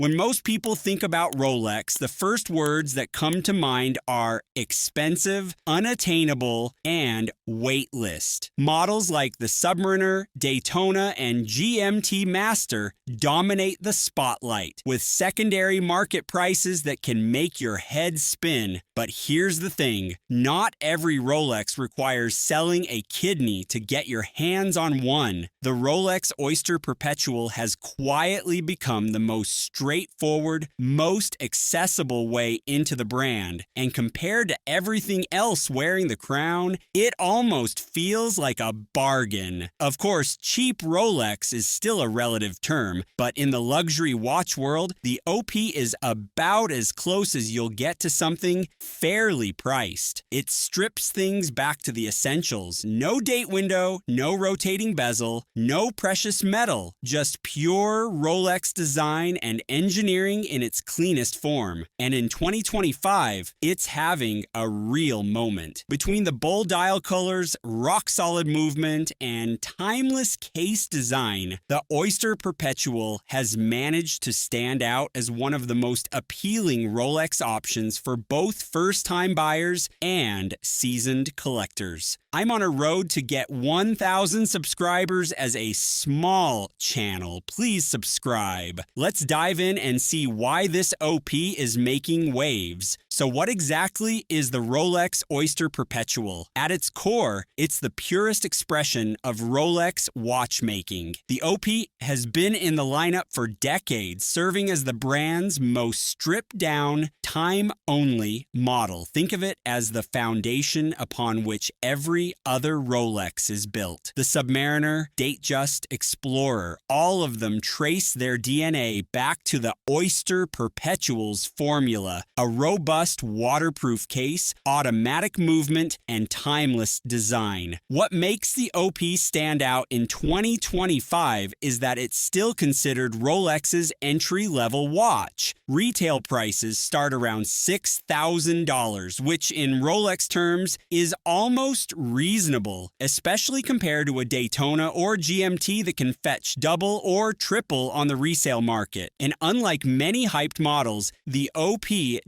When most people think about Rolex, the first words that come to mind are expensive, unattainable, and waitlist. Models like the Submariner, Daytona, and GMT Master dominate the spotlight, with secondary market prices that can make your head spin. But here's the thing, not every Rolex requires selling a kidney to get your hands on one. The Rolex Oyster Perpetual has quietly become the most straightforward, most accessible way into the brand, and compared to everything else wearing the crown, it almost feels like a bargain. Of course, cheap Rolex is still a relative term, but in the luxury watch world, the OP is about as close as you'll get to something fairly priced. It strips things back to the essentials. No date window, no rotating bezel, no precious metal, just pure Rolex design and engineering in its cleanest form. And in 2025, it's having a real moment. Between the bold dial colors, rock-solid movement, and timeless case design, the Oyster Perpetual has managed to stand out as one of the most appealing Rolex options for both first-time buyers and seasoned collectors. I'm on a road to get 1,000 subscribers as a small channel. Please subscribe. Let's dive in and see why this OP is making waves. So what exactly is the Rolex Oyster Perpetual? At its core, it's the purest expression of Rolex watchmaking. The OP has been in the lineup for decades, serving as the brand's most stripped-down, time-only model. Think of it as the foundation upon which every other Rolex is built. The Submariner, Datejust, Explorer, all of them trace their DNA back to the Oyster Perpetual's formula, a robust waterproof case, automatic movement, and timeless design. What makes the OP stand out in 2025 is that it's still considered Rolex's entry-level watch. Retail prices start around $6,000, which in Rolex terms is almost reasonable, especially compared to a Daytona or GMT that can fetch double or triple on the resale market. And unlike many hyped models, the OP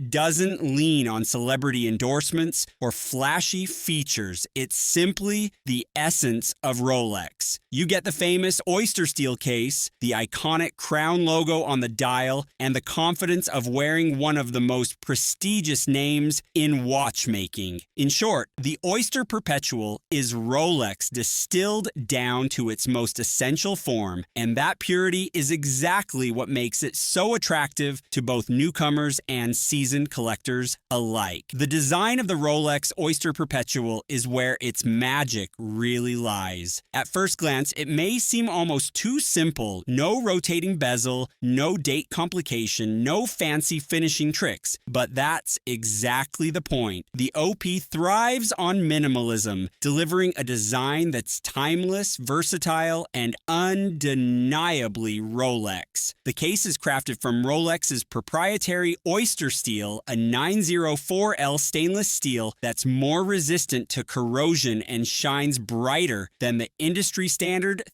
doesn't lean on celebrity endorsements or flashy features. It's simply the essence of Rolex. You get the famous oyster steel case, the iconic crown logo on the dial, and the confidence of wearing one of the most prestigious names in watchmaking. In short, the Oyster Perpetual is Rolex distilled down to its most essential form, and that purity is exactly what makes it so attractive to both newcomers and seasoned collectors alike. The design of the Rolex Oyster Perpetual is where its magic really lies. At first glance, it may seem almost too simple. No rotating bezel, no date complication, no fancy finishing tricks. But that's exactly the point. The OP thrives on minimalism, delivering a design that's timeless, versatile, and undeniably Rolex. The case is crafted from Rolex's proprietary oyster steel, a 904L stainless steel that's more resistant to corrosion and shines brighter than the industry standard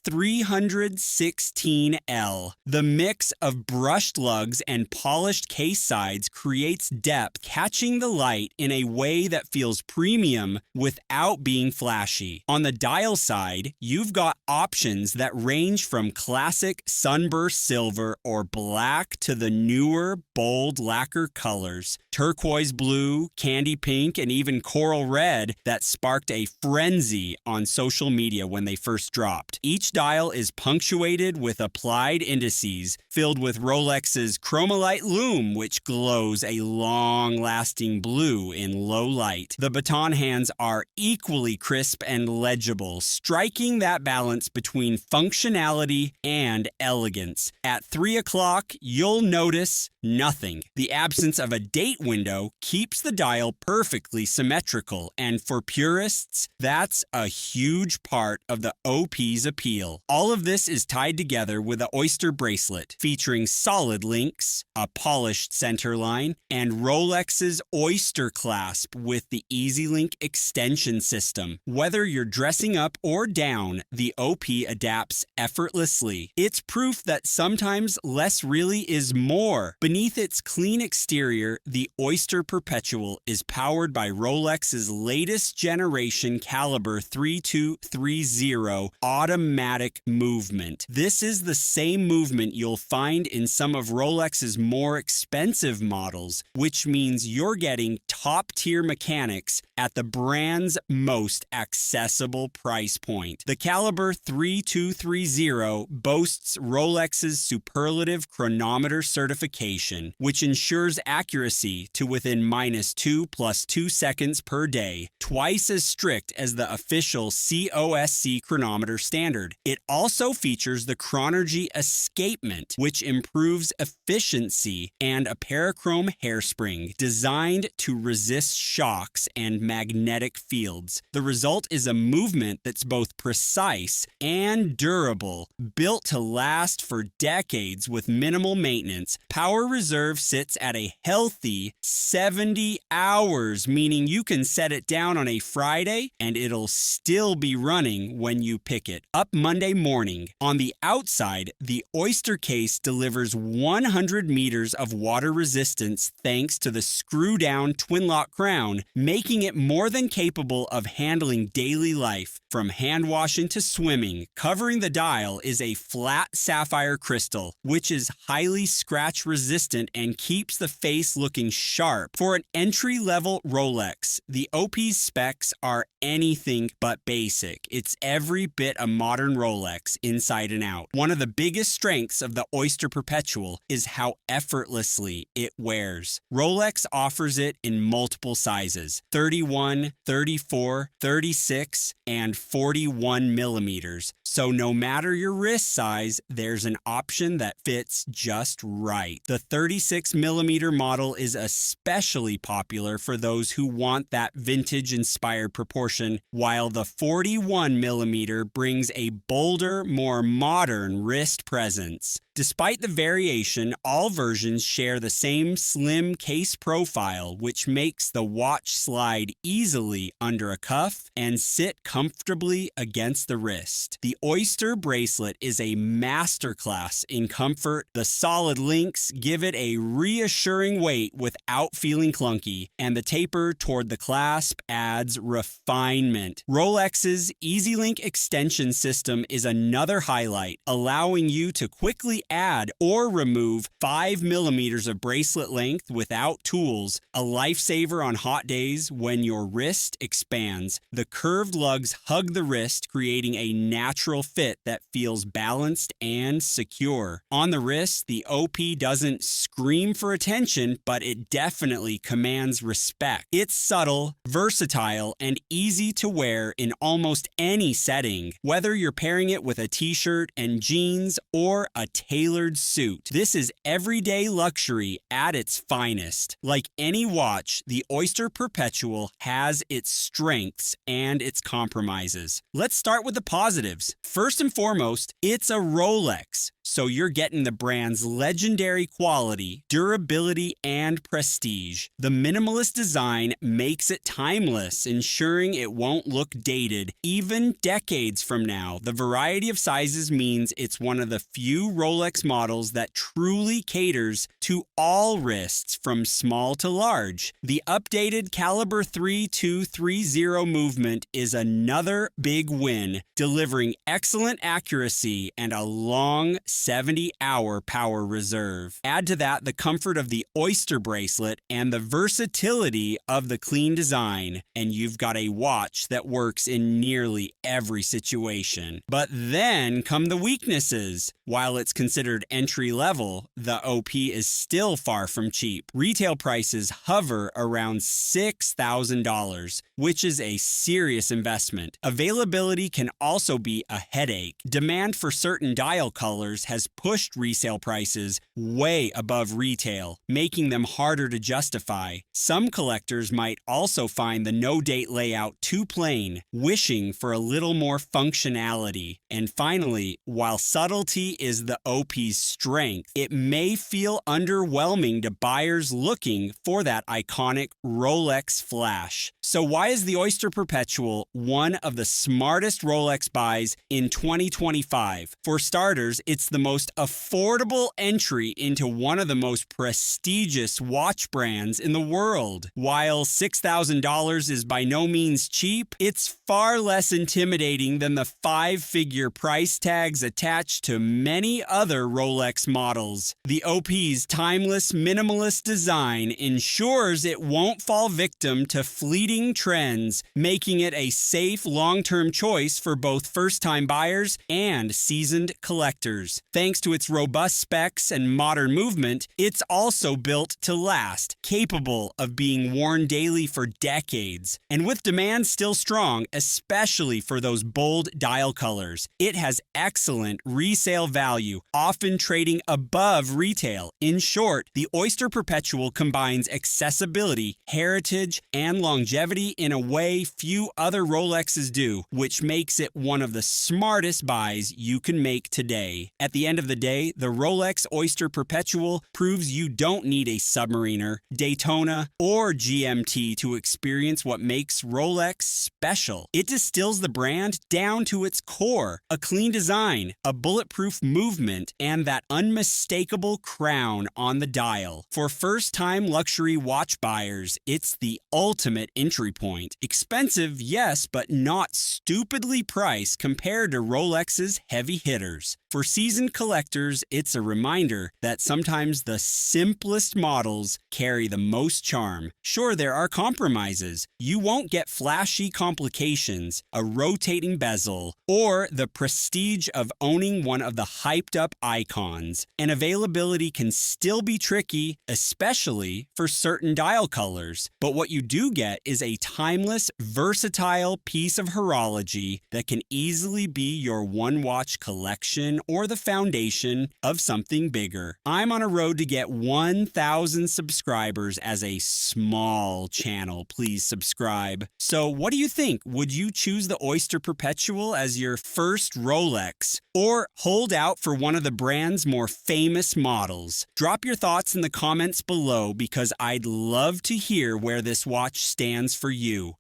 316L. The mix of brushed lugs and polished case sides creates depth, catching the light in a way that feels premium without being flashy. On the dial side, you've got options that range from classic sunburst silver or black to the newer, bold lacquer colors, turquoise blue, candy pink, and even coral red that sparked a frenzy on social media when they first dropped. Each dial is punctuated with applied indices filled with Rolex's Chromolite lume, which glows a long-lasting blue in low light. The baton hands are equally crisp and legible, striking that balance between functionality and elegance. At 3 o'clock, you'll notice nothing. The absence of a date window keeps the dial perfectly symmetrical, and for purists, that's a huge part of the OP's appeal. All of this is tied together with the Oyster bracelet, featuring solid links, a polished centerline, and Rolex's Oyster clasp with the EasyLink extension system. Whether you're dressing up or down, the OP adapts effortlessly. It's proof that sometimes less really is more. Beneath its clean exterior, the Oyster Perpetual is powered by Rolex's latest generation caliber 3230 automatic movement. This is the same movement you'll find in some of Rolex's more expensive models, which means you're getting top-tier mechanics at the brand's most accessible price point. The caliber 3230 boasts Rolex's superlative chronometer certification, which ensures accuracy to within -2 + 2 seconds per day, twice as strict as the official COSC chronometer standard. It also features the Chronergy Escapement, which improves efficiency, and a parachrome hairspring designed to resist shocks and magnetic fields. The result is a movement that's both precise and durable, built to last for decades with minimal maintenance. Power reserve sits at a healthy 70 hours, meaning you can set it down on a Friday and it'll still be running when you pick it up Monday morning. On the outside, the Oyster case delivers 100 meters of water resistance thanks to the screw-down twin-lock crown, making it more than capable of handling daily life, from hand washing to swimming. Covering the dial is a flat sapphire crystal, which is highly scratch-resistant and keeps the face looking sharp. For an entry-level Rolex, the OP's specs are anything but basic. It's every bit a modern Rolex inside and out. One of the biggest strengths of the Oyster Perpetual is how effortlessly it wears. Rolex offers it in multiple sizes: 31, 34, 36, and 41 millimeters. So no matter your wrist size, there's an option that fits just right. The 36 millimeter model is especially popular for those who want that vintage-inspired proportion, while the 41 millimeter brings a bolder, more modern wrist presence. Despite the variation, all versions share the same slim case profile, which makes the watch slide easily under a cuff and sit comfortably against the wrist. The Oyster bracelet is a masterclass in comfort. The solid links give it a reassuring weight without feeling clunky, and the taper toward the clasp adds refinement. Rolex's EasyLink extension system is another highlight, allowing you to quickly add or remove 5 millimeters of bracelet length without tools, a lifesaver on hot days when your wrist expands. The curved lugs hug the wrist, creating a natural fit that feels balanced and secure. On the wrist, the OP doesn't scream for attention, but it definitely commands respect. It's subtle, versatile, and easy to wear in almost any setting, whether you're pairing it with a t-shirt and jeans or a tailored suit. This is everyday luxury at its finest. Like any watch, the Oyster Perpetual has its strengths and its compromises. Let's start with the positives. First and foremost, it's a Rolex, so you're getting the brand's legendary quality, durability, and prestige. The minimalist design makes it timeless, ensuring it won't look dated even decades from now. The variety of sizes means it's one of the few Rolex models that truly caters to all wrists from small to large. The updated caliber 3230 movement is another big win, delivering excellent accuracy and a long 70-hour power reserve. Add to that the comfort of the Oyster bracelet and the versatility of the clean design, and you've got a watch that works in nearly every situation. But then come the weaknesses. While it's considered entry-level, the OP is still far from cheap. Retail prices hover around $6,000, which is a serious investment. Availability can also be a headache. Demand for certain dial colors has pushed resale prices way above retail, making them harder to justify. Some collectors might also find the no-date layout too plain, wishing for a little more functionality. And finally, while subtlety is the OP's strength, it may feel underwhelming to buyers looking for that iconic Rolex flash. So why is the Oyster Perpetual one of the smartest Rolex buys in 2025? For starters, it's the most affordable entry into one of the most prestigious watch brands in the world. While $6,000 is by no means cheap, it's far less intimidating than the five-figure price tags attached to many other Rolex models. The OP's timeless, minimalist design ensures it won't fall victim to fleeting trends, making it a safe, long-term choice for both first-time buyers and seasoned collectors. Thanks to its robust specs and modern movement, it's also built to last, capable of being worn daily for decades. And with demand still strong, especially for those bold dial colors, it has excellent resale value, often trading above retail. In short, the Oyster Perpetual combines accessibility, heritage, and longevity in a way few other Rolexes do, which makes it one of the smartest buys you can make today. At the end of the day, the Rolex Oyster Perpetual proves you don't need a Submariner, Daytona, or GMT to experience what makes Rolex special. It distills the brand down to its core: a clean design, a bulletproof movement, and that unmistakable crown on the dial. For first-time luxury watch buyers, it's the ultimate entry point. Expensive, yes, but not stupidly priced compared to Rolex's heavy hitters. For seasoned collectors, it's a reminder that sometimes the simplest models carry the most charm. Sure, there are compromises. You won't get flashy complications, a rotating bezel, or the prestige of owning one of the hyped-up icons. And availability can still be tricky, especially for certain dial colors. But what you do get is a timeless, versatile piece of horology that can easily be your one-watch collection or the foundation of something bigger. I'm on a road to get 1,000 subscribers as a small channel. Please subscribe. So what do you think? Would you choose the Oyster Perpetual as your first Rolex, or hold out for one of the brand's more famous models? Drop your thoughts in the comments below, because I'd love to hear where this watch stands for you.